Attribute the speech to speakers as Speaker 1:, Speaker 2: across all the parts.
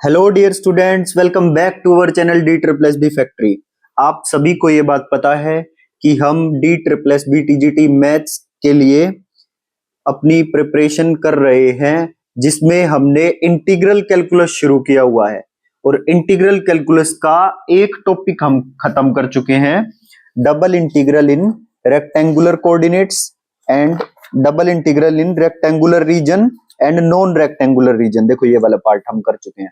Speaker 1: Hello dear students, welcome back to our channel D triple S B factory. आप सभी को ये बात पता है कि हम D triple S B TGT maths के लिए अपनी प्रिपरेशन कर रहे हैं, जिसमें हमने इंटीग्रल कैलकुलस शुरू किया हुआ है। और इंटीग्रल कैलकुलस का एक टॉपिक हम खत्म कर चुके हैं, double integral in rectangular coordinates and double integral in rectangular region and non rectangular region. देखो ये वाला पार्ट हम कर चुके हैं,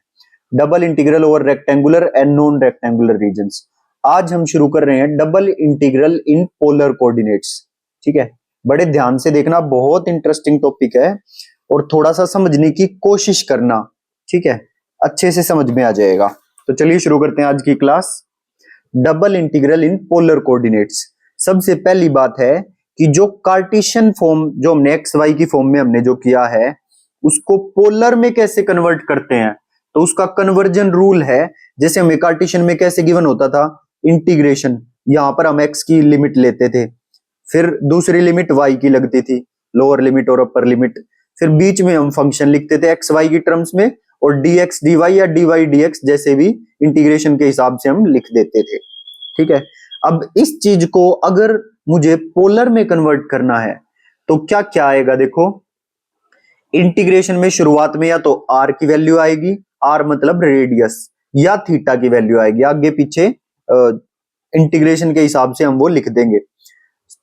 Speaker 1: double integral over rectangular and non rectangular regions. आज हम शुरू कर रहे हैं double integral in polar coordinates. ठीक है, बड़े ध्यान से देखना, बहुत इंटरेस्टिंग टॉपिक है और थोड़ा सा समझने की कोशिश करना। ठीक है, अच्छे से समझ में आ जाएगा। तो चलिए शुरू करते हैं आज की class, double integral in polar coordinates. सबसे पहली बात है कि जो कार्टेशियन फॉर्म, जो हमने एक्स वाई की फॉर्म में हमने जो किया है, उसको पोलर में कैसे कन्वर्ट करते हैं। तो उसका कन्वर्जन रूल है, जैसे हमें कार्टेशियन में कैसे गिवन होता था, इंटीग्रेशन, यहां पर हम एक्स की लिमिट लेते थे, फिर दूसरी लिमिट वाई की लगती थी, लोअर लिमिट और अपर लिमिट, फिर बीच में हम फंक्शन लिखते थे एक्स वाई की टर्म्स में, और डी एक्स डी वाई या डी वाई डी एक्स जैसे भी इंटीग्रेशन के हिसाब से हम लिख देते थे। ठीक है, अब इस चीज को अगर मुझे पोलर में कन्वर्ट करना है तो क्या क्या आएगा। देखो, इंटीग्रेशन में शुरुआत में या तो आर की वैल्यू आएगी, आर मतलब रेडियस, या थीटा की वैल्यू आएगी, आगे पीछे इंटीग्रेशन के हिसाब से हम वो लिख देंगे।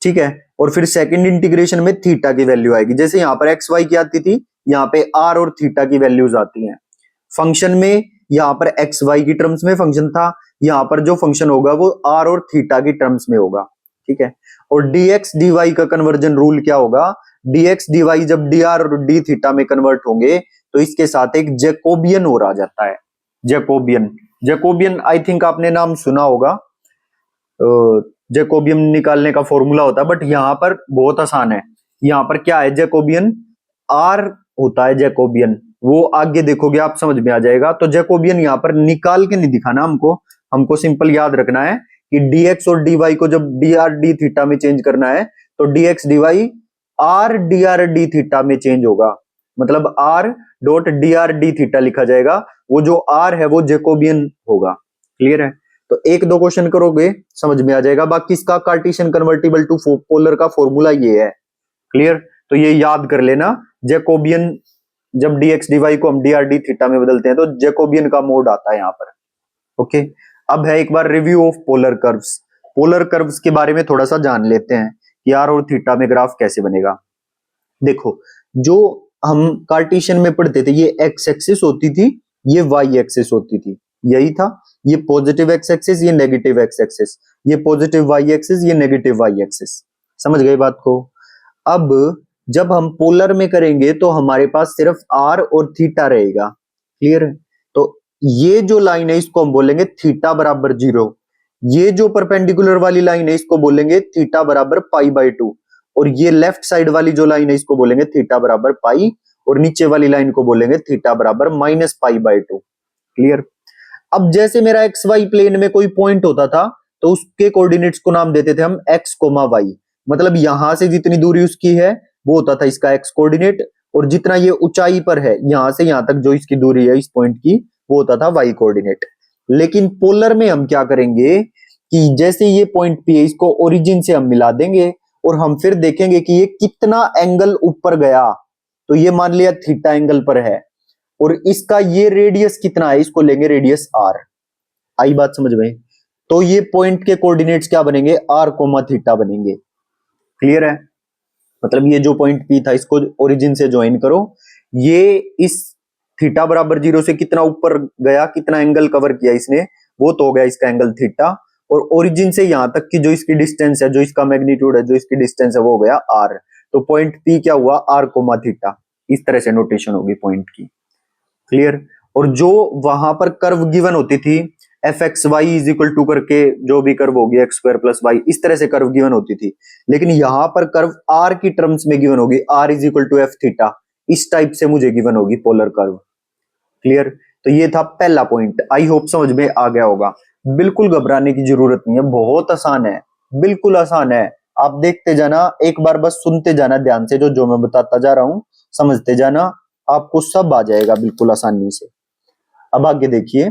Speaker 1: ठीक है, और फिर सेकंड इंटीग्रेशन में थीटा की वैल्यू आएगी, जैसे यहाँ पर एक्स वाई की आती थी, यहाँ पे आर और थीटा की वैल्यूज आती हैं। फंक्शन में यहाँ पर एक्स वाई की टर्म्स में फंक्शन था, यहाँ पर जो फंक्शन होगा वो आर और थीटा की टर्म्स में होगा। ठीक है, और डी एक्स डी वाई का कन्वर्जन रूल क्या होगा, डी एक्स डी वाई जब डी आर और डी थीटा में कन्वर्ट होंगे तो इसके साथ एक जैकोबियन और आ जाता है। जैकोबियन, जैकोबियन आई थिंक आपने नाम सुना होगा, जैकोबियन निकालने का फॉर्मूला होता है, बट यहाँ पर बहुत आसान है। यहाँ पर क्या है, जैकोबियन आर होता है जैकोबियन, वो आगे देखोगे आप समझ में आ जाएगा। तो जैकोबियन यहाँ पर निकाल के नहीं दिखाना हमको, हमको सिंपल याद रखना है कि dx और dy को जब dr d थीटा में चेंज करना है तो dx dy r dr d theta में चेंज होगा, मतलब r dot dr d theta लिखा जाएगा। वो जो r है वो जैकोबियन होगा। क्लियर है, तो एक दो क्वेश्चन करोगे समझ में आ जाएगा। बाकी इसका कार्टेशियन कन्वर्टिबल टू पोलर का फॉर्मूला ये है। क्लियर, तो ये याद कर लेना, जैकोबियन जब dx dy को हम dr d थीटा में बदलते हैं तो जैकोबियन का मोड आता है यहाँ पर। ओके, अब है एक बार review of polar curves. Polar curves के बारे में थोड़ा सा जान लेते हैं कि आर और थीटा में ग्राफ कैसे बनेगा। देखो, जो हम कार्टेशियन में पढ़ते थे, ये एक्स एक्सिस होती थी, ये वाई एक्सिस होती थी, यही था। ये पॉजिटिव एक्स एक्सिस, ये नेगेटिव एक्स एक्सिस, ये पॉजिटिव वाई एक्सिस, ये नेगेटिव वाई एक्सिस। समझ गए बात को। अब जब हम पोलर में करेंगे तो हमारे पास सिर्फ आर और थीटा रहेगा। क्लियर है, तो ये जो लाइन है इसको हम बोलेंगे थीटा बराबर 0, ये जो परपेंडिकुलर वाली लाइन है इसको बोलेंगे थीटा बराबर पाई बाई 2, और ये लेफ्ट साइड वाली जो लाइन है इसको बोलेंगे थीटा बराबर पाई, और नीचे वाली लाइन को बोलेंगे थीटा बराबर माइनस पाई बाई 2। क्लियर, अब जैसे मेरा एक्स वाई प्लेन में कोई पॉइंट होता था तो उसके कोऑर्डिनेट्स को नाम देते थे हम एक्स कोमा वाई, मतलब यहां से जितनी दूरी उसकी है वो होता था इसका एक्स कोऑर्डिनेट, और जितना ये ऊंचाई पर है यहां से यहां तक जो इसकी दूरी है इस पॉइंट की, वो होता था वाई कोऑर्डिनेट। लेकिन पोलर में हम क्या करेंगे कि जैसे ये पॉइंट पी है इसको ओरिजिन से हम मिला देंगे, और हम फिर देखेंगे कि ये कितना एंगल ऊपर गया। तो ये मान लिया थीटा एंगल पर है, और इसका ये रेडियस कितना है, इसको लेंगे रेडियस आर। आई बात समझ में, तो ये पॉइंट के कोऑर्डिनेट्स क्या बनेंगे, आर कोमा थीटा बनेंगे। क्लियर है, मतलब ये जो पॉइंट पी था इसको ओरिजिन से ज्वाइन करो, ये इस थीटा बराबर 0 से कितना ऊपर गया, कितना एंगल कवर किया इसने, वो तो हो गया इसका एंगल थीटा, और ओरिजिन से यहां तक की जो इसकी डिस्टेंस है, जो इसका मैग्नीट्यूड है, जो इसकी डिस्टेंस है, वो हो गया आर। तो पॉइंट पी क्या हुआ, आर कोमा थीटा। इस तरह से नोटेशन होगी पॉइंट की। क्लियर, और जो वहां पर कर्व गिवन होती थी f x y is equal to करके, जो भी कर्व होगी एक्स स्क्वायर प्लस वाई, इस तरह से कर्व गिवन होती थी, लेकिन यहां पर कर्व आर की टर्म्स में गिवन होगी, r is equal to f theta, इस टाइप से मुझे गिवन होगी पोलर कर्व। क्लियर, तो ये था पहला पॉइंट। आई होप समझ में आ गया होगा। बिल्कुल घबराने की जरूरत नहीं है, बहुत आसान है, बिल्कुल आसान है। आप देखते जाना, एक बार बस सुनते जाना ध्यान से, जो जो मैं बताता जा रहा हूं समझते जाना, आपको सब आ जाएगा बिल्कुल आसानी से। अब आगे देखिए,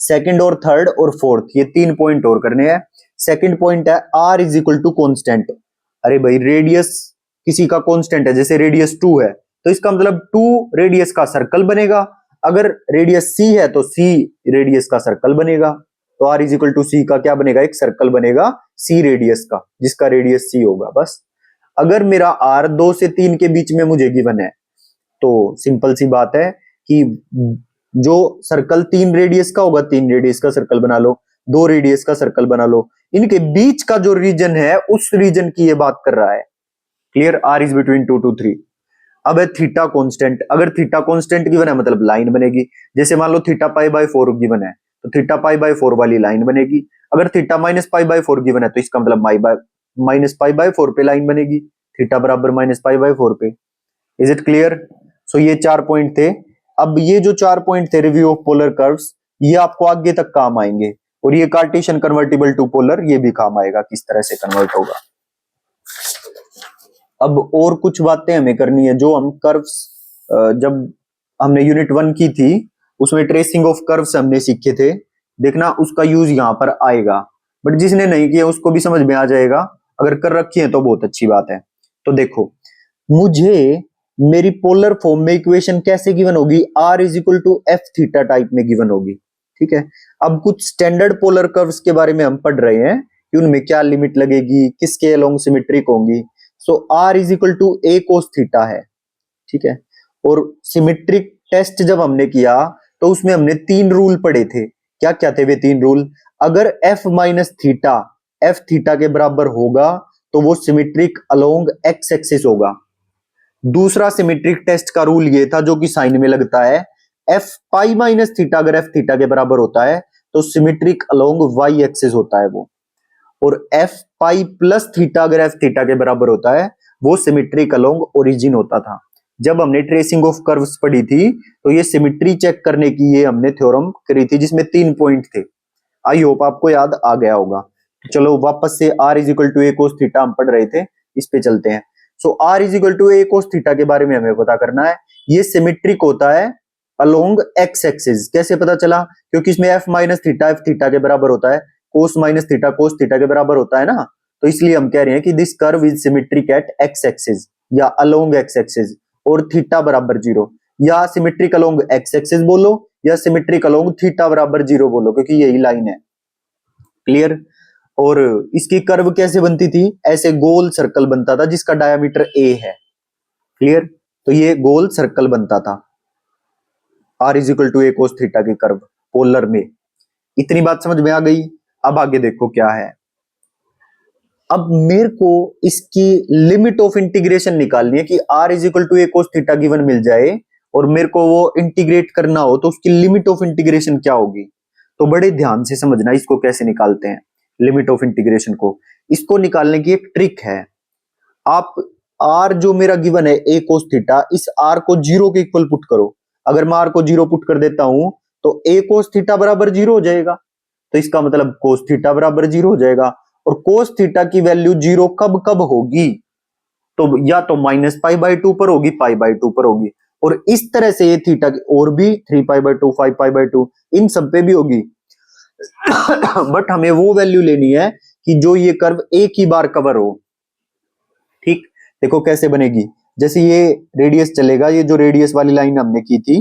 Speaker 1: सेकंड और थर्ड और फोर्थ ये 3 पॉइंट और करने हैं। सेकंड पॉइंट है r is equal to constant. अरे भाई रेडियस किसी का कॉन्स्टेंट है, जैसे रेडियस 2 है तो इसका मतलब 2 रेडियस का सर्कल बनेगा। अगर रेडियस c है तो c रेडियस का सर्कल बनेगा। तो r is equal to c का क्या बनेगा, एक सर्कल बनेगा c रेडियस का, जिसका रेडियस c होगा बस। अगर मेरा r 2 से 3 के बीच में मुझे गिवन है तो सिंपल सी बात है कि जो सर्कल 3 रेडियस का होगा 3 रेडियस का सर्कल बना लो, 2 रेडियस का सर्कल बना लो, इनके बीच का जो रीजन है उस रीजन की ये बात कर रहा है। Clear, r is between 2 to 3। अब है थीटा कांस्टेंट। अगर थीटा कांस्टेंट गिवन है मतलब लाइन बनेगी। जैसे मान लो थीटा पाई बाय 4 गिवन है तो थीटा पाई बाय 4 वाली लाइन बनेगी। अगर theta minus pi by 4 given है तो इसका मतलब माइनस पाई बाय 4 पे लाइन बनेगी, थीटा बराबर माइनस पाई बाय 4 पे। Is it clear? सो ये 4 पॉइंट थे। अब ये जो 4 पॉइंट थे रिव्यू ऑफ पोलर कर्व्स, ये आपको आगे तक काम आएंगे। और ये कार्टेशियन कन्वर्टिबल टू पोलर ये भी काम आएगा, किस तरह से कन्वर्ट होगा। अब और कुछ बातें हमें करनी है जो हम कर्व्स, जब हमने यूनिट 1 की थी उसमें ट्रेसिंग ऑफ कर्व्स हमने सीखे थे, देखना उसका यूज यहां पर आएगा। बट जिसने नहीं किया उसको भी समझ में आ जाएगा, अगर कर रखी है तो बहुत अच्छी बात है। तो देखो, मुझे मेरी पोलर फॉर्म में इक्वेशन कैसे गिवन होगी, r is equal to f theta type में गिवन होगी। ठीक है, अब कुछ स्टैंडर्ड पोलर कर्व्स के बारे में हम पढ़ रहे हैं कि उनमें क्या लिमिट लगेगी, किसके अलोंग सिमेट्रिक होंगी। So r is equal to a cos theta है। ठीक है, और सिमेट्रिक टेस्ट जब हमने किया तो उसमें हमने 3 रूल पढ़े थे। क्या क्या थे वे 3 रूल? अगर f minus theta f theta के बराबर होगा तो वो सिमेट्रिक अलोंग x एक्सिस होगा। दूसरा सिमेट्रिक टेस्ट का रूल ये था जो कि साइन में लगता है, f पाई माइनस थीटा अगर f थीटा के बराबर होता है तो सिमेट्रिक अलोंग y एक्सिस होता है वो। और f पाई प्लस थीटा अगर f थीटा के बराबर होता है वो सिमेट्रिक अलोंग ओरिजिन होता था। जब हमने ट्रेसिंग ऑफ कर्व्स पढ़ी थी तो ये सिमेट्री चेक करने की ये हमने थ्योरम करी थी जिसमें 3 पॉइंट थे। आई होप आपको याद आ गया होगा। चलो वापस से r is equal to A cos theta हम पढ़ रहे थे, इस पे चलते हैं। So r is equal to A cos theta के बारे में हमें पता करना है। ये सिमेट्रिक होता है अलोंग x एक्सिस। कैसे पता चला? क्योंकि इसमें f minus theta f theta के बराबर होता है, कोस माइनस थीटा कोस थीटा के बराबर होता है ना, तो इसलिए हम कह रहे हैं कि this curve is symmetric at x axis या अलोंग x एक्सिस और थीटा बराबर 0, या सिमेट्रिक अलोंग x एक्सिस बोलो या सिमेट्रिक अलोंग थीटा बराबर 0 बोलो, क्योंकि यही लाइन है। क्लियर? और इसकी कर्व कैसे बनती थी? ऐसे गोल सर्कल बनता था जिसका डायमीटर a है। क्लियर? तो ये गोल सर्कल बनता था। r is equal to A cos theta की कर्व पोलर में। इतनी बात समझ में आ गई? अब आगे देखो क्या है। अब मेरे को इसकी लिमिट ऑफ इंटीग्रेशन निकालनी है कि r is equal to A cos theta given मिल जाए और मेरे को वो इंटीग्रेट करना हो तो उसकी लिमिट ऑफ इंटीग्रेशन क्या होगी। तो बड़े ध्यान से समझना इसको कैसे निकालते हैं लिमिट ऑफ इंटीग्रेशन को। इसको निकालने की एक ट्रिक है। आप r जो मेरा गिवन है a cos थीटा, इस r को 0 के इक्वल पुट करो। अगर मैं r को 0 पुट कर देता हूं तो a cos थीटा बराबर 0 हो जाएगा। तो इसका मतलब cos थीटा बराबर 0 हो जाएगा। और cos थीटा की वैल्यू 0 कब कब होगी? तो या तो माइनस पाई बाय 2 पर होगी, पाई बाय 2 पर होगी। और इस तरह से ये थीटा की और भी 3 पाई बाय 2 5 पाई बाय 2 इन सब पे भी होगी। बट हमें वो वैल्यू लेनी है कि जो ये कर्व एक ही बार कवर हो। ठीक, देखो कैसे बनेगी। जैसे ये रेडियस चलेगा, ये जो रेडियस वाली लाइन हमने की थी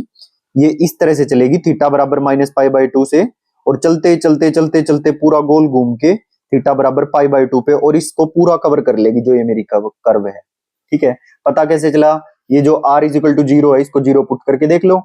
Speaker 1: ये इस तरह से चलेगी, थीटा बराबर माइनस पाई बाय 2 से, और चलते चलते चलते चलते पूरा गोल घूम के थीटा बराबर पाई बाय 2 पे, और इसको पूरा कवर कर लेगी जो ये मेरी कर्व है। ठीक है, पता कैसे चला? ये जो r इज इक्वल टू 0 है इसको 0 पुट करके देख लो,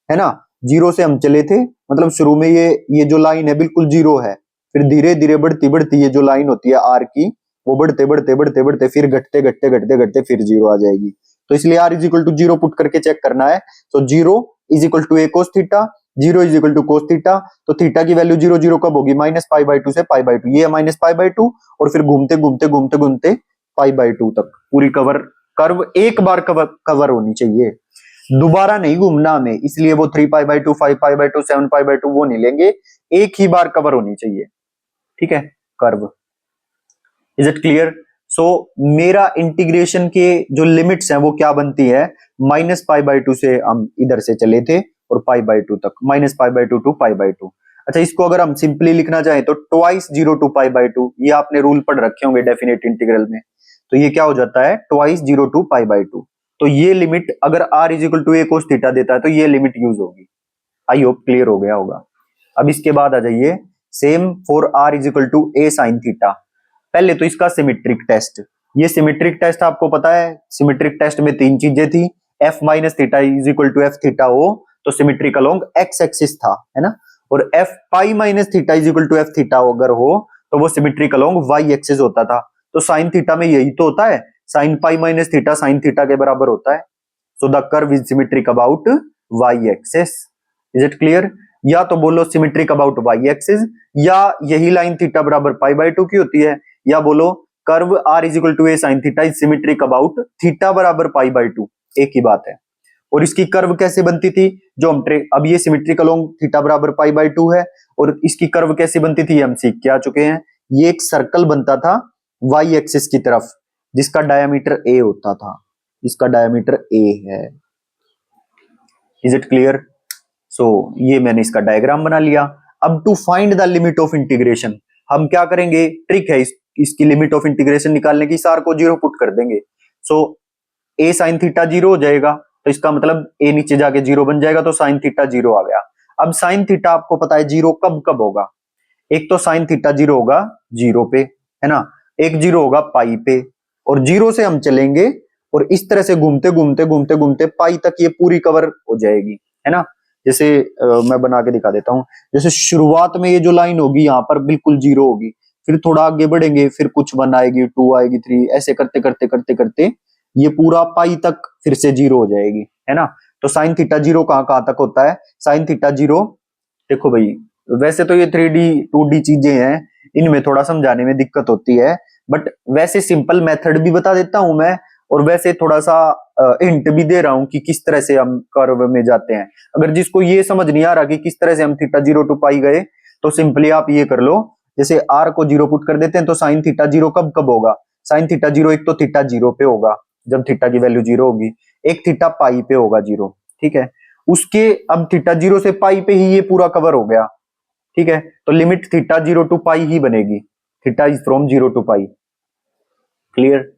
Speaker 1: है ना। 0 से हम चले थे, मतलब शुरू में ये जो लाइन है बिल्कुल 0 है, फिर धीरे धीरे बढ़ती बढ़ती ये जो लाइन होती है r की वो बढ़ते बढ़ते बढ़ते बढ़ते फिर घटते घटते घटते घटते फिर 0 आ जाएगी। तो इसलिए r is equal to 0 put करके चेक करना है। तो 0 is equal to A cos theta, 0 is equal to cos theta. तो थीटा की वैल्यू 0 0 कब होगी? माइनस पाई बाय 2 से पाई बाय 2, ये माइनस पाई बाय 2 और फिर घूमते घूमते घूमते घूमते पाई बाय 2 तक पूरी कर्व एक बार कवर होनी चाहिए, दोबारा नहीं घूमना हमें। इसलिए वो 3 pi by 2 5 pi by 2 7 pi by 2 वो नहीं लेंगे, एक ही बार कवर होनी चाहिए। ठीक है, curve. Is it clear? So मेरा इंटीग्रेशन के जो लिमिट्स हैं वो क्या बनती है? माइनस पाई बाय 2 से हम इधर से चले थे और π/2 तक, -π/2 टू π/2। अच्छा, इसको अगर हम सिंपली लिखना चाहें तो ट्वाइस 0 टू π/2, ये आपने रूल पढ़ रखे होंगे डेफिनेट इंटीग्रल में, तो ये क्या हो जाता है ट्वाइस 0 टू π/2। तो ये लिमिट अगर r equal to a cos theta देता है तो ये लिमिट यूज होगी। आई होप क्लियर हो गया होगा। अब इसके बाद आ जाइए same for r equal to a sin theta. पहले तो इसका सिमेट्रिक टेस्ट, ये सिमेट्रिक टेस्ट आपको पता है, सिमेट्रिक टेस्ट में तीन चीजें थी, f minus theta is equal to f theta हो तो सिमेट्रिक अलोंग x एक्सिस था, है ना, और f pi minus theta is equal to f theta अगर हो तो वो सिमेट्रिक अलोंग y एक्सिस होता था। तो साइन थीटा में यही तो होता है, sine pi minus theta sine theta के बराबर होता है। So the curve is symmetric about y axis. Is it clear? या तो बोलो सिमेट्रिक अबाउट y एक्सिस, या यही लाइन थीटा बराबर π/2 की होती है, या बोलो curve r is equal to a sin theta is symmetric about theta बराबर π/2, एक ही बात है। और इसकी कर्व कैसे बनती थी, जो हम अब ये सिमेट्रिक अलोंग थीटा बराबर π/2 है, और इसकी कर्व कैसे बनती थी हम सीख के आ चुके हैं। ये एक सर्कल बनता था y एक्सिस की तरफ जिसका डायमीटर a होता था, इसका डायमीटर a है। Is it clear? सो ये मैंने इसका डायग्राम बना लिया। अब to find the limit of integration हम क्या करेंगे, ट्रिक है इसकी लिमिट ऑफ इंटीग्रेशन निकालने की, सार को जीरो पुट कर देंगे। सो a sin थीटा जीरो हो जाएगा, तो इसका मतलब a नीचे जाके जीरो बन जाएगा, तो sin थीटा जीरो आ गया। अब sin थीटा आपको पता है जीरो कब कब होगा, एक तो sin थीटा जीरो होगा जीरो पे, है ना, एक जीरो होगा पाई पे, और जीरो से हम चलेंगे और इस तरह से घूमते घूमते घूमते घूमते पाई तक ये पूरी कवर हो जाएगी, है ना। जैसे मैं बना के दिखा देता हूं, जैसे शुरुआत में ये जो लाइन होगी यहाँ पर बिल्कुल जीरो होगी, फिर थोड़ा आगे बढ़ेंगे, फिर कुछ 1 आएगी, 2 आएगी, 3, ऐसे करते करते करते करते ये पूरा पाई तक फिर से जीरो हो जाएगी, है ना। तो साइन थीटा जीरो कहां तक होता है, साइन थीटा जीरो, देखो भाई वैसे तो ये 3D 2D चीजें हैं, इनमें थोड़ा समझाने में दिक्कत होती है, बट वैसे सिंपल मेथड भी बता देता हूं मैं, और वैसे थोड़ा सा हिंट भी दे रहा हूं कि किस तरह से हम कर्व में जाते हैं। अगर जिसको ये समझ नहीं आ रहा कि किस तरह से हम थीटा जीरो टू पाई गए, तो सिंपली आप ये कर लो, जैसे r को जीरो पुट कर देते हैं तो साइन थीटा जीरो कब कब होगा, साइन थीटा जीरो एक तो थीटा जीरो पे होगा जब थीटा की वैल्यू जीरो होगी, एक थीटा पाई पे होगा जीरो, ठीक है। उसके अब थीटा जीरो से पाई पे ही ये पूरा कवर हो गया, ठीक है, तो limit theta zero to pi ही बनेगी, theta is from zero to pi. Clear?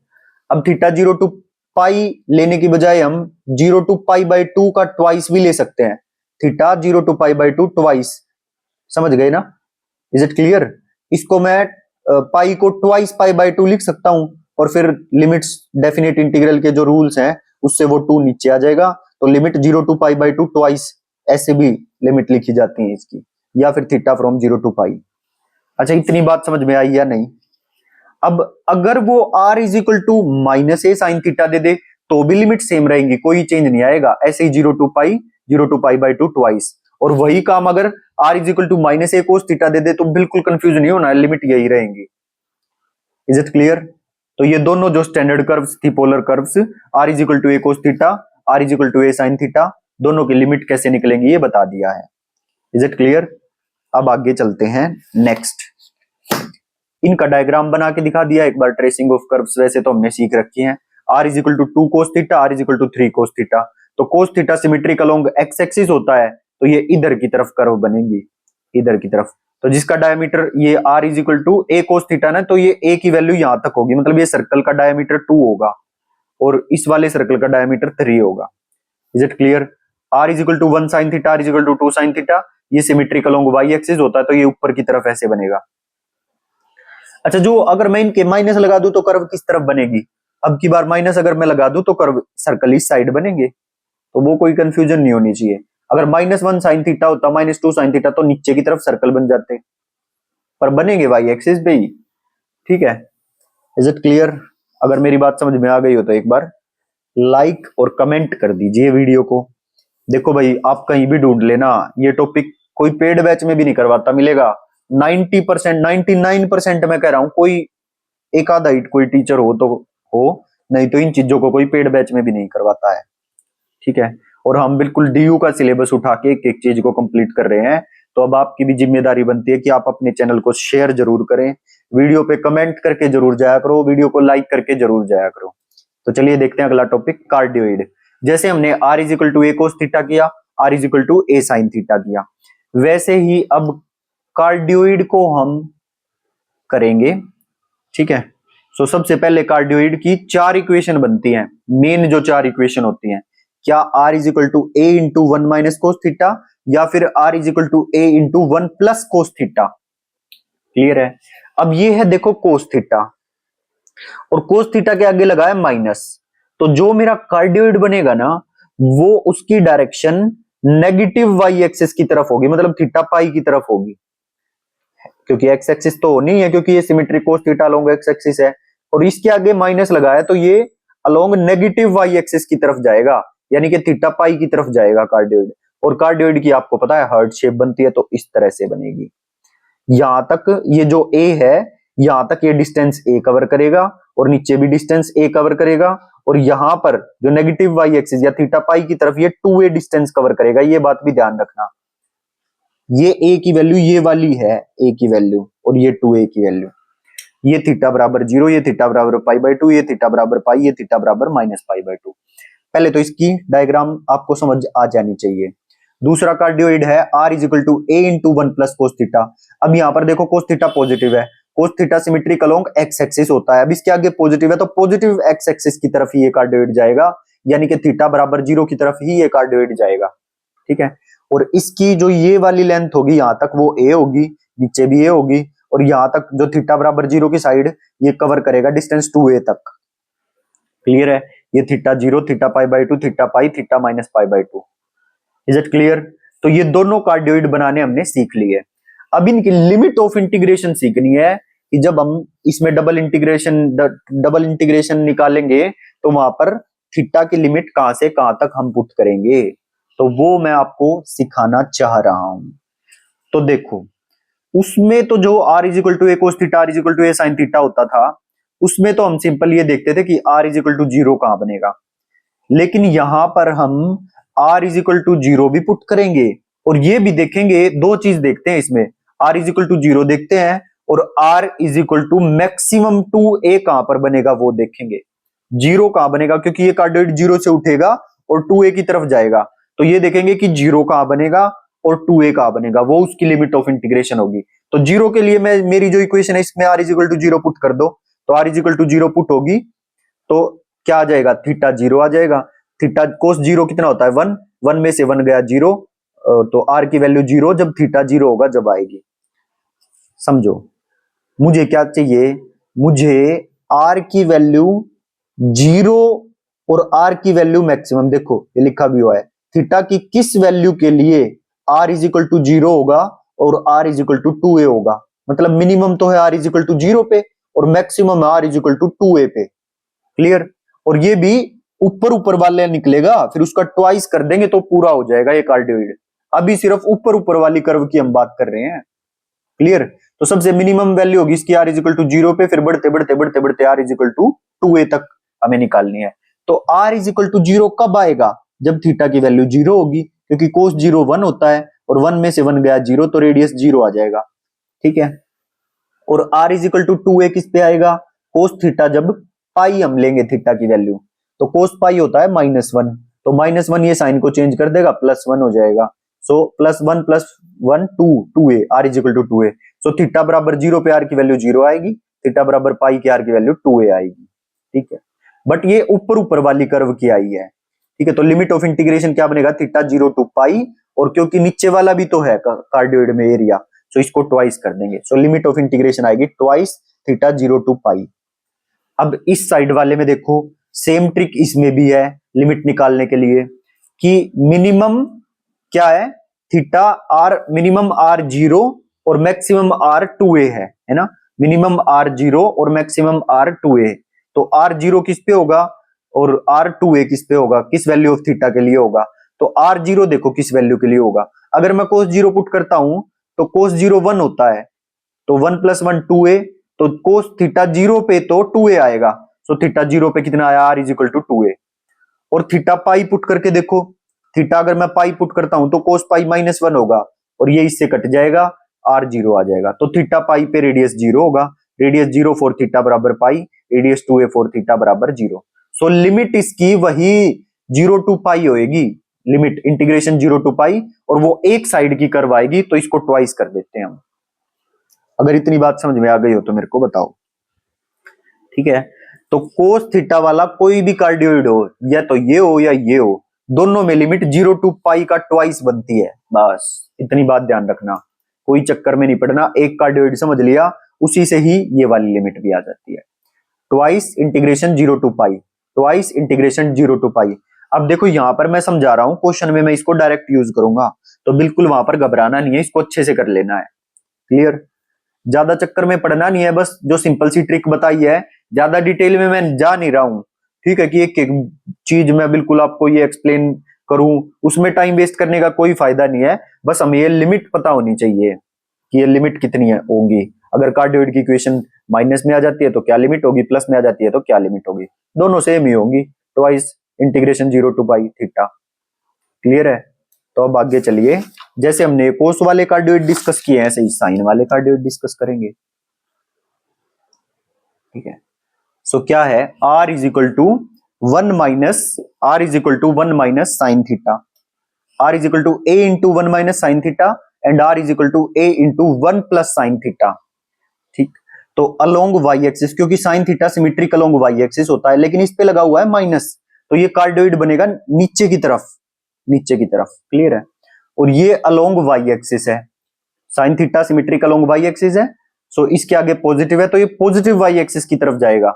Speaker 1: अब थीटा जीरो टू पाई लेने की बजाय हम जीरो टू π/2 का ट्वाइस भी ले सकते हैं, थीटा जीरो टू π/2 ट्वाइस, समझ गए ना। Is it clear? इसको मैं पाई को ट्वाइस π/2 लिख सकता हूं, और फिर लिमिट्स डेफिनेट इंटीग्रल के जो रूल्स हैं उससे वो 2 नीचे आ जाएगा, तो लिमिट जीरो टू π/2 ट्वाइस, ऐसे भी लिमिट लिखी जाती है इसकी, या फिर थीटा फ्रॉम जीरो टू पाई। अच्छा, इतनी बात समझ में आई या नहीं? अब अगर वो r is equal to minus A sine theta दे दे तो भी लिमिट सेम रहेंगी, कोई चेंज नहीं आएगा, ऐसे ही जीरो टू π/2 ट्वाइस। और वही काम अगर r is equal to minus A cos theta दे दे तो बिल्कुल कंफ्यूज नहीं होना, लिमिट यही रहेंगी। Is it clear? तो ये दोनों जो स्टैंडर्ड कर्व्स थी, polar curves, r is equal to A cos theta, r is equal to A sine theta, दोनों की लिमिट कैसे निकलेंगी ये बता दिया है। Is it clear? अब आगे चलते हैं नेक्स्ट, इनका डायग्राम बना के दिखा दिया एक बार, ट्रेसिंग ऑफ कर्व्स वैसे तो हमने सीख रखी है। r is equal to 2 cos theta, r is equal to 3 cos theta, तो cos theta symmetric along x axis होता है, तो ये इधर की तरफ कर्व बनेगी, इधर की तरफ, तो जिसका डायमीटर ये r is equal to a cos theta ना, तो ये a की वैल्यू यहां तक होगी, मतलब ये सर्कल का डायमीटर 2 होगा और इस वाले सर्कल का डायमीटर 3 होगा। Is it clear? r is equal to 1 sine theta, r is equal to 2 sine theta, ये सिमेट्रिक अलोंग y एक्सिस होता है, तो ये ऊपर की तरफ ऐसे बनेगा। अच्छा, जो अगर मैं इनके माइनस लगा दूं तो कर्व किस तरफ बनेगी, अब की बार माइनस अगर मैं लगा दूं तो कर्व सर्कल इस साइड बनेंगे, तो वो कोई कंफ्यूजन नहीं होनी चाहिए। अगर -1 साइन थीटा होता, -2 साइन थीटा, तो नीचे की तरफ सर्कल बन जाते, पर बनेंगे वाई एक्सिस पे ही, ठीक है। Is it clear? अगर मेरी बात समझ में आ गई हो तो एक बार लाइक और कमेंट कर दीजिए वीडियो को। देखो भाई, आप कहीं भी ढूंढ लेना, ये टॉपिक कोई पेड बैच में भी नहीं करवाता मिलेगा, 90% 99% मैं कह रहा हूं, कोई एक आधा ही कोई टीचर हो तो हो, नहीं तो इन चीजों को कोई पेड बैच में भी नहीं करवाता है, ठीक है। और हम बिल्कुल डीयू का सिलेबस उठा के एक एक चीज को कंप्लीट कर रहे हैं, तो अब आपकी भी जिम्मेदारी बनती है कि आप अपने चैनल को शेयर जरूर करें, वीडियो पे कमेंट करके जरूर जाया करो, वीडियो को लाइक करके जरूर जाया करो। तो चलिए देखते हैं अगला टॉपिक, कार्डियोइड। जैसे हमने r is equal to A cos theta किया, R is equal to A sine theta दिया। वैसे ही अब कार्डियोइड को हम करेंगे, ठीक है। सो सबसे पहले कार्डियोइड की 4 इक्वेशन बनती हैं, मेन जो 4 इक्वेशन होती हैं, क्या r is equal to a into 1 minus cos theta या फिर r is equal to a into 1 plus cos theta. Clear है। अब ये है देखो कोस थीटा, और कोस थीटा के आगे लगा है माइनस, तो जो मेरा कार्डियोइड बनेगा ना वो उसकी डायरेक्शन नेगेटिव वाई एक्सिस की तरफ होगी, मतलब थीटा पाई की तरफ होगी, क्योंकि एक्स एक्सिस तो नहीं है, क्योंकि ये symmetric cos theta along x axis है, और इसके आगे माइनस लगा है तो ये अलोंग नेगेटिव वाई एक्सिस की तरफ जाएगा, यानी कि थीटा पाई की तरफ जाएगा कार्डियोइड। और कार्डियोइड की आपको पता है हार्ट शेप बनती है, तो इस तरह से बनेगी। यहां तक ये जो ए है, यहां तक ये डिस्टेंस ए कवर करेगा, और नीचे भी डिस्टेंस ए कवर करेगा, और यहां पर जो नेगेटिव वाई एक्सिस या थीटा पाई की तरफ ये 2a डिस्टेंस कवर करेगा। ये बात भी ध्यान रखना, ये ए की वैल्यू ये वाली है ए की वैल्यू, और ये 2a की वैल्यू, ये थीटा बराबर 0, ये थीटा बराबर π/2, ये थीटा बराबर पाई, ये थीटा बराबर माइनस π/2। पहले तो इसकी डायग्राम आपको समझ आ जानी चाहिए। दूसरा कार्डियोइड है r is equal to a into 1 plus cos theta. अब यहां पर देखो कोस थीटा पॉजिटिव है, cos theta symmetric along x axis होता है, अब इसके आगे पॉजिटिव है तो पॉजिटिव एक्स एक्सिस की तरफ ही ये कार्डियोइड जाएगा, यानी कि थीटा बराबर 0 की तरफ ही ये कार्डियोइड जाएगा, ठीक है। और इसकी जो ये वाली लेंथ होगी यहां तक वो ए होगी, नीचे भी ए होगी, और यहां तक जो थीटा बराबर 0 की साइड ये कवर करेगा डिस्टेंस 2a तक। क्लियर है। ये theta 0, theta π/2, theta pi, theta minus π/2। Is it clear. तो ये दोनों कार्डियोइड बनाने हमने सीख लिए। अब इनकी लिमिट ऑफ इंटीग्रेशन सीखनी है कि जब हम इसमें डबल इंटीग्रेशन निकालेंगे तो वहां पर थीटा की लिमिट कहां से कहां तक हम पुट करेंगे, तो वो मैं आपको सिखाना चाह रहा हूं। तो देखो उसमें तो जो r is equal to A cos theta, r is equal to A sine theta होता था, उसमें तो हम सिंपल ये देखते थे कि r इज इक्वल टू 0 कहां बनेगा। लेकिन यहां पर हम r इज इक्वल टू 0 भी पुट करेंगे, और ये भी देखेंगे, दो चीज देखते हैं इसमें, r इज इक्वल टू 0 देखते हैं, और r is equal to maximum 2a कहां पर बनेगा वो देखेंगे। 0 कहां बनेगा, क्योंकि ये कार्डियोइड 0 से उठेगा और 2a की तरफ जाएगा, तो ये देखेंगे कि 0 कहां बनेगा और 2a कहां बनेगा, वो उसकी लिमिट ऑफ इंटीग्रेशन होगी। तो 0 के लिए मैं मेरी जो इक्वेशन है इसमें r is equal to 0 put कर दो, तो r is equal to 0 put होगी तो क्या आ जाएगा, थीटा 0 आ जाएगा। थीटा कोस 0 कितना होता है 1, 1 में से 1 गया 0, तो r की वैल्यू 0 जब थीटा 0 होगा जब आएगी। समझो मुझे क्या चाहिए, मुझे r की वैल्यू 0 और r की वैल्यू मैक्सिमम, देखो ये लिखा भी हुआ है थीटा की किस वैल्यू के लिए r इज इक्वल टू 0 होगा और r is equal to 2a होगा। मतलब मिनिमम तो है r इज इक्वल टू 0 पे और मैक्सिमम है r is equal to 2a पे। क्लियर। और ये भी ऊपर ऊपर वाले निकलेगा, फिर उसका ट्वाइस कर देंगे तो पूरा हो जाएगा ये कार्डियोइड। अभी सिर्फ ऊपर ऊपर वाली कर्व की हम बात कर रहे हैं। क्लियर। तो सबसे मिनिमम वैल्यू होगी इसकी r इज इक्वल टू 0 पे, फिर बढ़ते बढ़ते बढ़ते बढ़ते r is equal to 2a तक हमें निकालनी है। तो r इज इक्वल टू 0 कब आएगा, जब थीटा की वैल्यू 0 होगी, क्योंकि कोस 0 1 होता है और 1 में से 1 गया 0, तो रेडियस 0 आ जाएगा। ठीक है। और r is equal to 2a किस पे आएगा, कोस थीटा जब पाई हम लेंगे थीटा की वैल्यू, तो कोस पाई होता है -1, तो -1 ये साइन को चेंज कर देगा, +1 हो जाएगा। So +1 + 1 2a, r is equal to 2a। So theta बराबर 0 पे r की वैल्यू 0 आएगी, थीटा बराबर पाई की r की वैल्यू 2a आएगी। ठीक है। बट ये ऊपर ऊपर वाली कर्व की आई है। ठीक है। तो लिमिट ऑफ इंटीग्रेशन क्या बनेगा, थीटा 0 टू पाई, और क्योंकि नीचे वाला भी तो है कार्डियोइड में एरिया, सो इसको ट्वाइस कर देंगे। सो लिमिट ऑफ इंटीग्रेशन आएगी ट्वाइस थीटा 0 टू पाई। अब इस साइड वाले में देखो सेम ट्रिक इसमें भी है लिमिट निकालने के लिए, कि मिनिमम क्या है, थीटा r मिनिमम r0 और मैक्सिमम r2a है ना। मिनिमम r0 और मैक्सिमम r2a, तो r0 किस पे होगा और r2a किस पे होगा, किस वैल्यू ऑफ थीटा के लिए होगा। तो r0 देखो किस वैल्यू के लिए होगा, अगर मैं cos 0 पुट करता हूं तो cos 0 1 होता है, तो 1 + 1 2a, तो cos थीटा 0 पे तो 2a आएगा। सो थीटा 0 पे कितना आया, r is equal to 2a। और थीटा पाई पुट करके देखो, थीटा अगर मैं पाई पुट करता हूं तो cos पाई -1 होगा, और ये इससे कट जाएगा, r0 आ जाएगा। तो थीटा पाई पे रेडियस 0 होगा, रेडियस 0 फॉर थीटा बराबर पाई, रेडियस 2a फॉर थीटा बराबर 0। सो लिमिट इसकी वही 0 टू पाई होएगी, लिमिट इंटीग्रेशन 0 टू पाई, और वो एक साइड की कर्व आएगी तो इसको ट्वाइस कर देते हैं हम। अगर इतनी बात समझ में आ गई हो तो मेरे को बताओ, ठीक है। तो कोस थीटा वाला कोई भी कार्डियोइड हो, या तो ये हो या ये हो, दोनों में लिमिट 0 टू पाई का ट्वाइस बनती है। बस इतनी बात ध्यान रखना, कोई चक्कर में नहीं पड़ना, एक कार्डियोइड समझ लिया उसी से ही ये वाली लिमिट भी आ जाती है। Twice integration 0 to pi, twice integration 0 to pi. अब देखो यहां पर मैं समझा रहा हूं, क्वेश्चन में मैं इसको डायरेक्ट यूज करूंगा, तो बिल्कुल वहां पर घबराना नहीं है, इसको अच्छे से कर लेना है। क्लियर, ज्यादा चक्कर में पड़ना नहीं है, बस जो सिंपल सी ट्रिक बताई है, ज्यादा डिटेल में मैं जा नहीं रहा हूं, ठीक है, कि एक एक चीज मैं बिल्कुल आपको ये एक्सप्लेन करूं, उसमें टाइम वेस्ट करने का कोई फायदा नहीं है। बस हमें ये लिमिट पता होनी चाहिए कि ये लिमिट कितनी है होगी। अगर कार्डियोइड की इक्वेशन माइनस में आ जाती है तो क्या लिमिट होगी, प्लस में आ जाती है तो क्या लिमिट होगी, दोनों सेम ही होंगी। Twice integration 0 to pi theta. Clear है। तो अब आगे चलिए, जैसे हमने कोस वाले कार्डियोइड डिस्कस किए हैं, ऐसे ही साइन वाले कार्डियोइड डिस्कस करेंगे। ठीक है। सो क्या है, r is equal to 1 minus sine theta, r is equal to a into 1 minus sine theta, and r is equal to a into 1 plus sine theta. ठीक, तो अलोंग वाई एक्सिस, क्योंकि sine theta symmetric along y axis होता है, लेकिन इस पे लगा हुआ है माइनस, तो ये कार्डियोइड बनेगा नीचे की तरफ, नीचे की तरफ। क्लियर है। और ये अलोंग वाई एक्सिस है, sine theta symmetric along y axis है, सो इसके आगे पॉजिटिव है तो ये पॉजिटिव वाई एक्सिस की तरफ जाएगा।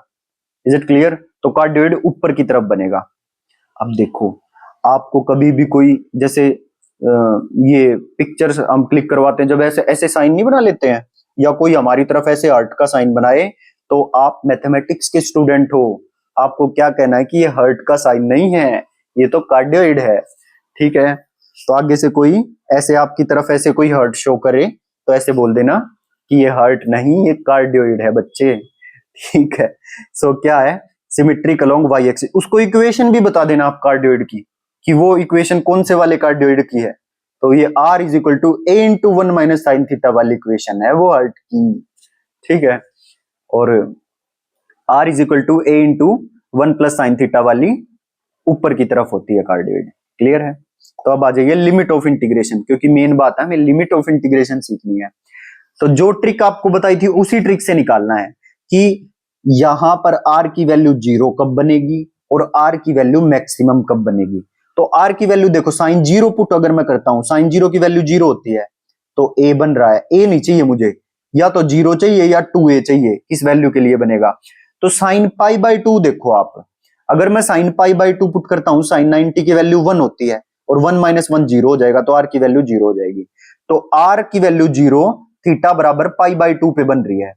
Speaker 1: Is it clear. तो कार्डियोइड ऊपर की तरफ बनेगा। अब देखो, आपको कभी भी कोई जैसे ये पिक्चर्स हम क्लिक करवाते हैं, जब ऐसे ऐसे साइन नहीं बना लेते हैं, या कोई हमारी तरफ ऐसे हार्ट का साइन बनाए, तो आप मैथमेटिक्स के स्टूडेंट हो, आपको क्या कहना है कि ये हार्ट का साइन नहीं है, ये तो कार्डियोइड है। ठीक है। तो आगे से कोई ऐसे आपकी तरफ ऐसे कोई हार्ट शो करे तो ऐसे बोल देना कि ये हार्ट नहीं, ये कार्डियोइड है बच्चे। ठीक है। सो क्या है, सिमेट्रिक अलोंग वाई एक्सिस। उसको इक्वेशन भी बता देना आप कार्डियोइड की, कि वो इक्वेशन कौन से वाले कार्डियोइड की है। तो ये r is equal to a into 1 minus sine theta वाली इक्वेशन है वो हार्ट की। ठीक है। और r is equal to a into 1 plus sine theta वाली ऊपर की तरफ होती है कार्डियोइड। क्लियर है। तो अब आ जाइए लिमिट ऑफ इंटीग्रेशन, क्योंकि मेन बात है हमें लिमिट ऑफ इंटीग्रेशन सीखनी है। तो जो ट्रिक आपको बताई थी उसी ट्रिक से निकालना है कि यहां पर r की वैल्यू 0 कब बनेगी और r की वैल्यू मैक्सिमम कब बनेगी। तो r की वैल्यू देखो, साइन 0 पुट अगर मैं करता हूं, साइन 0 की वैल्यू 0 होती है, तो a बन रहा है, a नहीं चाहिए मुझे, या तो 0 चाहिए या 2a चाहिए, इस वैल्यू के लिए बनेगा। तो साइन पाई बाई 2 देखो आप, अगर मैं साइन पाई बाई 2 पुट करता हूं, साइन 90 की वैल्यू 1 होती है, और 1 माइनस 1 0 हो जाएगा, तो r की वैल्यू 0 हो जाएगी। तो r की वैल्यू 0 थीटा बराबर पाई बाई 2 पे बन रही है,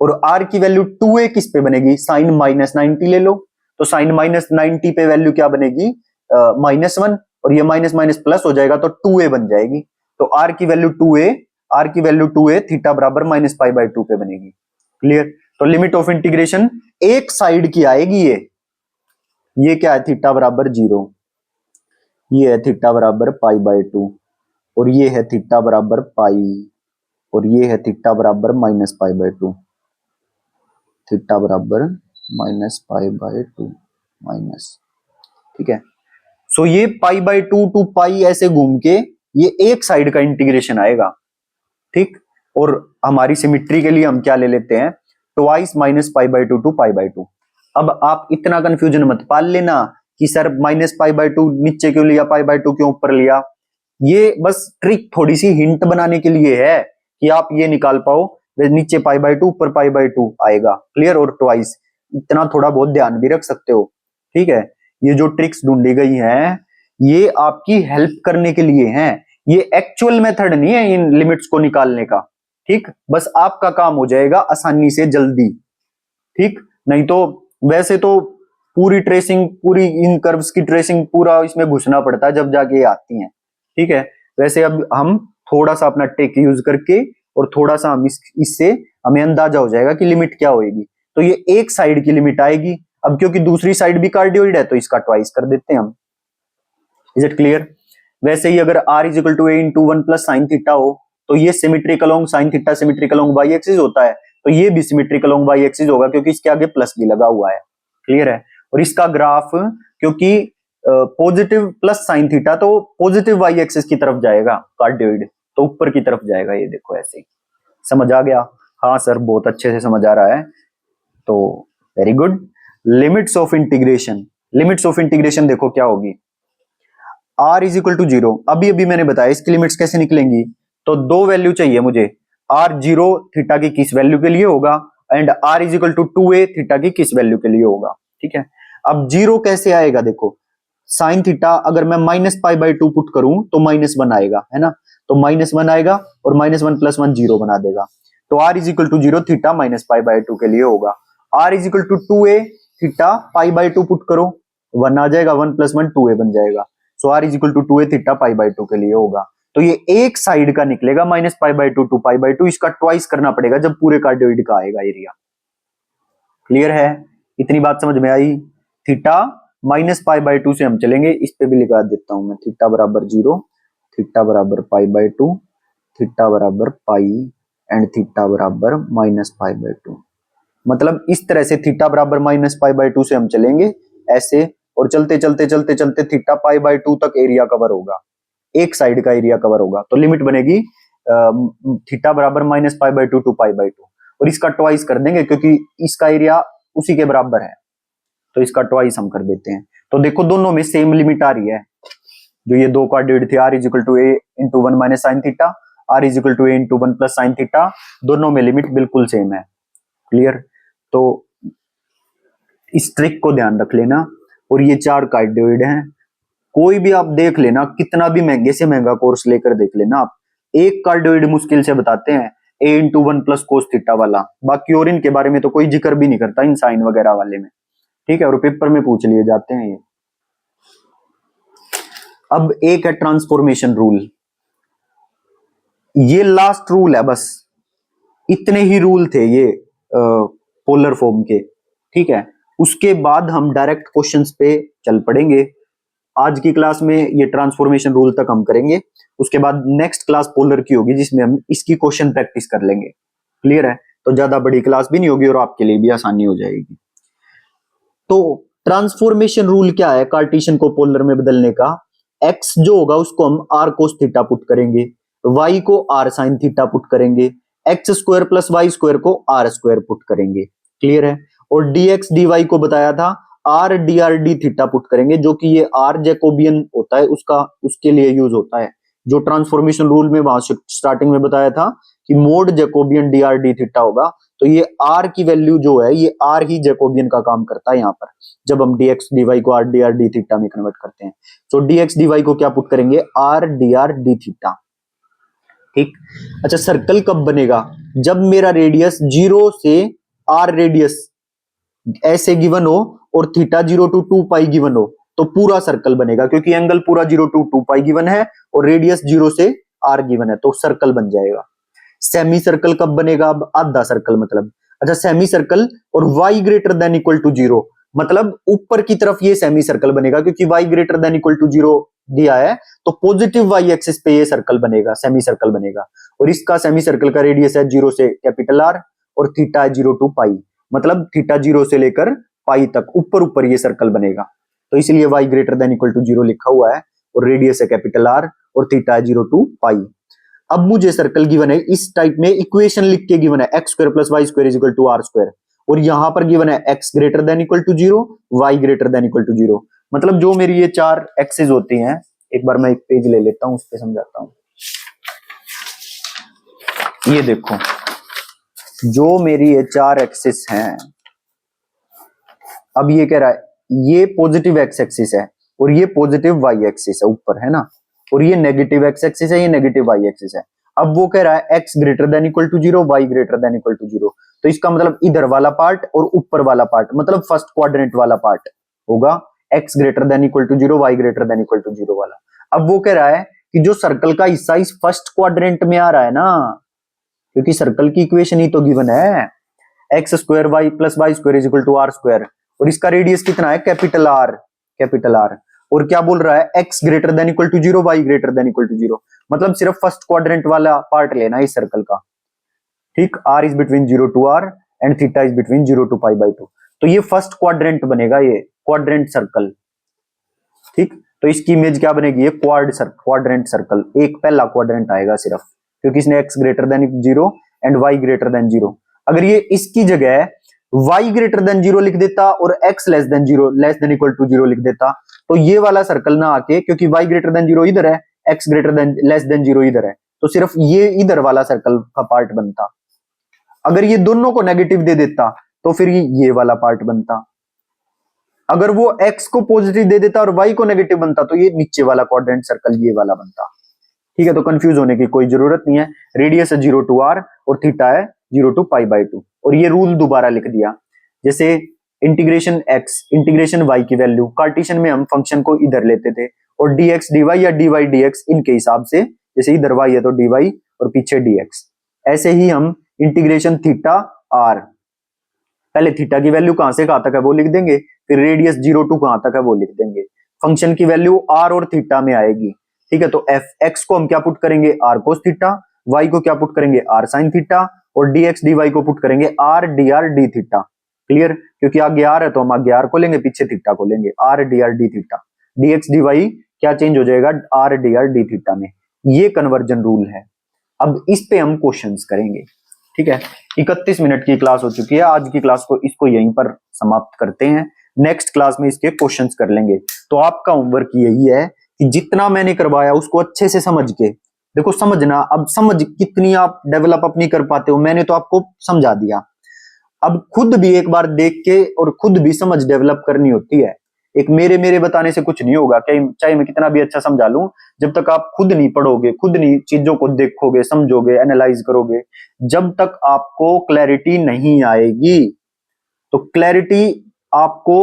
Speaker 1: और r की वैल्यू 2a किस पे बनेगी, साइन माइनस 90 ले लो, तो साइन माइनस 90 पे वैल्यू क्या बनेगी, -1, और ये माइनस माइनस प्लस हो जाएगा तो 2a बन जाएगी। तो r की वैल्यू 2a, r की वैल्यू 2a थीटा बराबर माइनस पाई बाई 2 पे बनेगी। क्लियर। तो लिमिट ऑफ इंटीग्रेशन एक साइड की आएगी, ये क्या है, थीटा बराबर 0, ये है थीटा बराबर पाई बाई 2, और ये है थीटा बराबर पाई, और ये है थीटा बराबर माइनस पाई बाई 2, थीटा बराबर माइनस पाई बाई 2 माइनस। ठीक है। सो ये पाई बाई 2 टू पाई ऐसे घूम के ये एक साइड का इंटीग्रेशन आएगा। ठीक। और हमारी सिमिट्री के लिए हम क्या ले लेते हैं, twice minus pi by 2 to pi by 2। अब आप इतना कंफ्यूजन मत पाल लेना कि सर माइनस पाई बाई 2 नीचे क्यों लिया, पाई बाई 2 क्यों ऊपर लिया। ये बस ट्रिक थोड़ी सी हिंट बनाने के लिए है कि आप ये निकाल पाओ, नीचे पाई बाई 2 ऊपर पाई बाई 2 आएगा। क्लियर। और ट्वाइस इतना थोड़ा बहुत ध्यान भी रख सकते हो। ठीक है। ये जो ट्रिक्स ढूंढी गई हैं ये आपकी हेल्प करने के लिए हैं, ये एक्चुअल मेथड नहीं है इन लिमिट्स को निकालने का। ठीक। बस आपका काम हो जाएगा आसानी से जल्दी। ठीक। नहीं तो वैसे तो पूरी ट्रेसिंग, पूरी इन कर्व्स की ट्रेसिंग पूरा इसमें घुसना पड़ता है जब जाके ये आती हैं। ठीक है। वैसे अब हम थोड़ा सा अपना टेक यूज करके और थोड़ा सा हम इससे हमें अंदाजा हो जाएगा कि लिमिट क्या होगी। तो ये एक साइड की लिमिट आएगी। अब क्योंकि दूसरी साइड भी कार्डियोइड है तो इसका ट्वाइस कर देते हैं हम। Is it clear. वैसे ही अगर r is equal to a into 1 plus sine theta हो तो ये symmetric along sine theta symmetric along y axis होता है, तो ये भी सिमेट्रिक अलोंग वाई एक्सिस होगा क्योंकि इसके आगे प्लस भी लगा हुआ है। क्लियर है। और इसका ग्राफ, क्योंकि पॉजिटिव प्लस साइन थीटा, तो पॉजिटिव वाई एक्सिस की तरफ जाएगा कार्डियोइड, तो ऊपर की तरफ जाएगा। ये देखो ऐसे ही, समझ आ गया? हाँ सर, बहुत अच्छे से समझ आ रहा है, तो very good. Limits of integration, limits of integration देखो क्या होगी, r इज इक्वल टू 0। अभी अभी मैंने बताया इसकी लिमिट्स कैसे निकलेंगी, तो दो वैल्यू चाहिए मुझे, r 0 थीटा की किस वैल्यू के लिए होगा, and r is equal to 2a theta की किस वैल्यू के लिए होगा। ठीक है, अब 0 कैसे आएगा, देखो साइन थीटा अगर मैं -π/2 पुट करूं तो -1 आएगा, है ना, तो -1 आएगा और -1 + 1 0 बना देगा, तो r is equal to 0 theta -π/2 के लिए होगा। r is equal to 2a theta π/2 put करो, 1 आ जाएगा, 1 + 1 2a बन जाएगा, so r is equal to 2a theta π/2 के लिए होगा। तो ये एक साइड का निकलेगा -π/2 टू π/2, इसका ट्वाइस करना पड़ेगा जब पूरे कार्डियोइड का आएगा एरिया। क्लियर है? इतनी बात समझ में आई? थीटा -π/2 से हम चलेंगे, इस पे भी लिखा देता हूं मैं, थीटा बराबर 0, थीटा बराबर π/2, थीटा बराबर पाई एंड थीटा बराबर -π/2। मतलब इस तरह से थीटा बराबर -π/2 से हम चलेंगे ऐसे, और चलते चलते चलते चलते थीटा π/2 तक एरिया कवर होगा, एक साइड का एरिया कवर होगा, तो लिमिट बनेगी थीटा बराबर -π/2 टू π/2, और इसका ट्वाइस कर देंगे क्योंकि इसका एरिया उसी के बराबर है, तो इसका ट्वाइस हम कर देते हैं। तो देखो दोनों में सेम लिमिट आ रही है, जो ये दो कार्डियोइड थे, r is equal to a into 1 minus sine theta, r is equal to a into 1 plus sine theta, दोनों में लिमिट बिल्कुल सेम है। क्लियर? तो इस ट्रिक को ध्यान रख लेना। और ये चार कार्डियोइड हैं, कोई भी आप देख लेना, कितना भी महंगे से महंगा कोर्स लेकर देख लेना आप, एक कार्डियोइड मुश्किल से बताते हैं, a into 1 plus cos theta वाला, बाकी और इनके बारे में तो कोई जिक्र भी नहीं करता इन साइन वगैरह वाले में। ठीक है, और पेपर में पूछ लिए जाते हैं ये। अब एक है ट्रांसफॉर्मेशन रूल, ये लास्ट रूल है, बस इतने ही रूल थे ये पोलर फॉर्म के। ठीक है, उसके बाद हम डायरेक्ट क्वेश्चंस पे चल पड़ेंगे। आज की क्लास में ये ट्रांसफॉर्मेशन रूल तक हम करेंगे, उसके बाद नेक्स्ट क्लास पोलर की होगी जिसमें हम इसकी क्वेश्चन प्रैक्टिस कर लेंगे। क्लियर है? तो ज्यादा बड़ी क्लास भी नहीं होगी और आपके लिए भी आसानी हो जाएगी। तो ट्रांसफॉर्मेशन रूल क्या है कार्टेशियन को पोलर में बदलने का? x जो होगा उसको हम r cos थीटा पुट करेंगे, y को r sin थीटा पुट करेंगे, x square plus y square को r स्क्वायर पुट करेंगे। क्लियर है? और dx dy को बताया था r dr d theta put करेंगे, जो कि ये r जैकोबियन होता है उसका, उसके लिए यूज होता है, जो ट्रांसफॉर्मेशन रूल में वहां स्टार्टिंग में बताया था कि mod Jacobian dr d theta होगा, तो ये r की वैल्यू जो है ये r ही जैकोबियन का काम करता है यहाँ पर, जब हम dx dy को r dr d थीटा में कन्वर्ट करते हैं। तो dx dy को क्या पुट करेंगे? r dr d theta. ठीक, अच्छा सर्कल कब बनेगा? जब मेरा रेडियस 0 से r रेडियस ऐसे गिवन हो और थीटा 0 टू 2 पाई गिवन हो, तो पूरा सर्कल बनेगा, क्योंकि एंगल पूरा 0 टू 2 पाई गिवन है और रेडियस 0 से r गिवन है, तो सर्कल बन जाएगा। सेमी सर्कल कब बनेगा? अब आधा सर्कल मतलब, अच्छा सेमी सर्कल और y greater than equal to 0, मतलब ऊपर की तरफ ये सेमी सर्कल बनेगा, क्योंकि y greater than equal to 0 दिया है, तो पॉजिटिव y एक्सिस पे ये सर्कल बनेगा, सेमी सर्कल बनेगा, और इसका सेमी सर्कल का रेडियस है 0 से कैपिटल R और थीटा है 0 टू पाई, मतलब थीटा 0 से लेकर पाई तक ऊपर ऊपर ये सर्कल बनेगा, तो इसलिए y greater than equal to 0 लिखा हुआ है और रेडियस है कैपिटल R और थीटा है 0 टू पाई। अब मुझे सर्कल गिवन है इस टाइप में, इक्वेशन लिख के गिवन है x square plus y square is equal to r square, और यहां पर गिवन है x greater than equal to 0, y greater than equal to 0, मतलब जो मेरी ये चार एक्सिस होती हैं, एक बार मैं एक पेज ले लेता हूं, उस पे समझाता हूं। ये देखो जो मेरी ये चार एक्सिस हैं, अब ये कह रहा है ये पॉजिटिव एक्स एक्सिस है और ये पॉजिटिव वाई एक्सिस है ऊपर, है ना, और ये नेगेटिव एक्स एक्सिस है, ये नेगेटिव वाई एक्सिस है। अब वो कह रहा है x greater than equal to 0, y greater than equal to 0, तो इसका मतलब इधर वाला पार्ट और ऊपर वाला पार्ट, मतलब फर्स्ट क्वाड्रेंट वाला पार्ट होगा x greater than equal to 0, y greater than equal to 0 वाला। अब वो कह रहा है कि जो सर्कल का हिस्सा इस फर्स्ट क्वाड्रेंट में आ रहा है ना, क्योंकि सर्कल की इक्वेशन ही तो गिवन है, x square y plus y square is equal to r square, और इसका रेडियस कितना है? कैपिटल आर, कैपिटल आर, और क्या बोल रहा है? x greater than equal to 0, y greater than equal to 0, मतलब सिर्फ फर्स्ट क्वाड्रेंट वाला पार्ट लेना है इस सर्कल का। ठीक, r is between 0 to r and theta is between 0 to pi by 2, तो ये फर्स्ट क्वाड्रेंट बनेगा, ये क्वाड्रेंट सर्कल। ठीक, तो इसकी इमेज क्या बनेगी, ये क्वाड्रेंट सर्कल, एक पहला क्वाड्रेंट आएगा सिर्फ, क्योंकि इसने x greater then 0 and y greater then 0। अगर ये इसकी जगह y ग्रेटर देन 0 लिख देता और x less than 0 less than equal to 0 लिख देता, तो ये वाला सर्कल ना आके, क्योंकि y ग्रेटर देन 0 इधर है, x greater than less than 0 इधर है, तो सिर्फ ये इधर वाला सर्कल का पार्ट बनता। अगर ये दोनों को नेगेटिव दे देता तो फिर ये वाला पार्ट बनता। अगर वो x को पॉजिटिव दे देता और y को नेगेटिव बनता तो ये नीचे वाला क्वाड्रेंट सर्कल ये वाला बनता। ठीक है, तो कंफ्यूज होने की कोई जरूरत नहीं है। रेडियस है 0 टू r और थीटा है 0 टू π/2। और ये रूल दोबारा लिख दिया, जैसे इंटीग्रेशन x इंटीग्रेशन y की वैल्यू, कार्टेशियन में हम फंक्शन को इधर लेते थे और dx dy या dy dx इनके हिसाब से, जैसे इधर y है तो dy और पीछे dx, ऐसे ही हम इंटीग्रेशन थीटा r, पहले थीटा की वैल्यू कहां से कहां तक है वो लिख देंगे, फिर रेडियस 0 टू कहां तक है वो लिख देंगे, फंक्शन की वैल्यू r और थीटा में आएगी। ठीक है, तो x को हम क्या पुट करेंगे, r cos थीटा, y को क्या पुट करेंगे, r sin थीटा, और dx dy को पुट करेंगे r dr d theta. Clear, क्योंकि आगे r है तो हम आगे r को लेंगे, पीछे थीटा को लेंगे, r dr d theta, dx dy क्या चेंज हो जाएगा, r dr d थीटा में। ये कन्वर्जन रूल है। अब इस पे हम क्वेश्चंस करेंगे। ठीक है, 31 मिनट की क्लास हो चुकी है, आज की क्लास को इसको यहीं पर समाप्त करते हैं, नेक्स्ट क्लास में इसके क्वेश्चंस कर लेंगे। तो आपका होमवर्क यही है कि जितना मैंने करवाया उसको अच्छे से समझ के देखो, समझना, अब समझ कितनी आप डेवलप अपनी कर पाते हो, मैंने तो आपको समझा दिया, अब खुद भी एक बार देख के और खुद भी समझ डेवलप करनी होती है। एक मेरे बताने से कुछ नहीं होगा, चाहे मैं कितना भी अच्छा समझा लूं, जब तक आप खुद नहीं पढ़ोगे, खुद नहीं चीजों को देखोगे, समझोगे, एनालाइज करोगे, जब तक आपको क्लैरिटी नहीं आएगी। तो क्लैरिटी आपको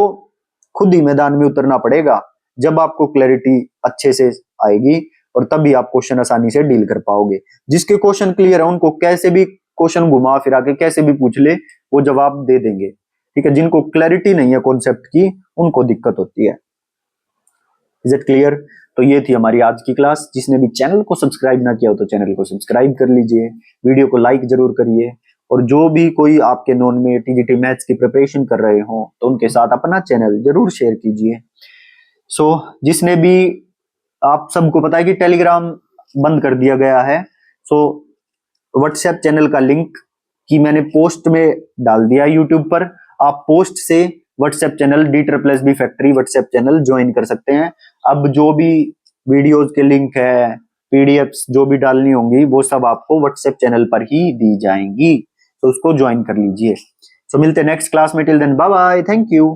Speaker 1: खुद ही मैदान में उतरना पड़ेगा, जब आपको क्लैरिटी अच्छे से आएगी और तभी आप क्वेश्चन आसानी से डील कर पाओगे। जिसके क्वेश्चन क्लियर है उनको कैसे भी क्वेश्चन घुमा फिरा के कैसे भी पूछ ले वो जवाब दे देंगे। ठीक है, जिनको क्लैरिटी नहीं है कॉन्सेप्ट की उनको दिक्कत होती है। Is it clear? तो ये थी हमारी आज की क्लास। जिसने भी चैनल को सब्सक्राइब ना किया हो तो चैनल को सब्सक्राइब कर लीजिए, वीडियो को लाइक जरूर करिए, और जो भी कोई आपके नॉन में टीजीटी मैथ्स की प्रिपरेशन कर रहे हो तो उनके साथ अपना चैनल जरूर शेयर कीजिए। सो जिसने भी, आप सबको पता है कि टेलीग्राम बंद कर दिया गया है, सो व्हाट्सएप चैनल का लिंक की मैंने पोस्ट में डाल दिया यूट्यूब पर, आप पोस्ट से WhatsApp channel D+B factory WhatsApp channel join कर सकते हैं। अब जो भी वीडियोस के लिंक है, पीडीएफ्स जो भी डालनी होंगी वो सब आपको व्हाट्सएप चैनल पर ही दी जाएंगी, तो उसको ज्वाइन कर लीजिए। सो मिलते हैं नेक्स्ट क्लास में, till then bye bye, thank you.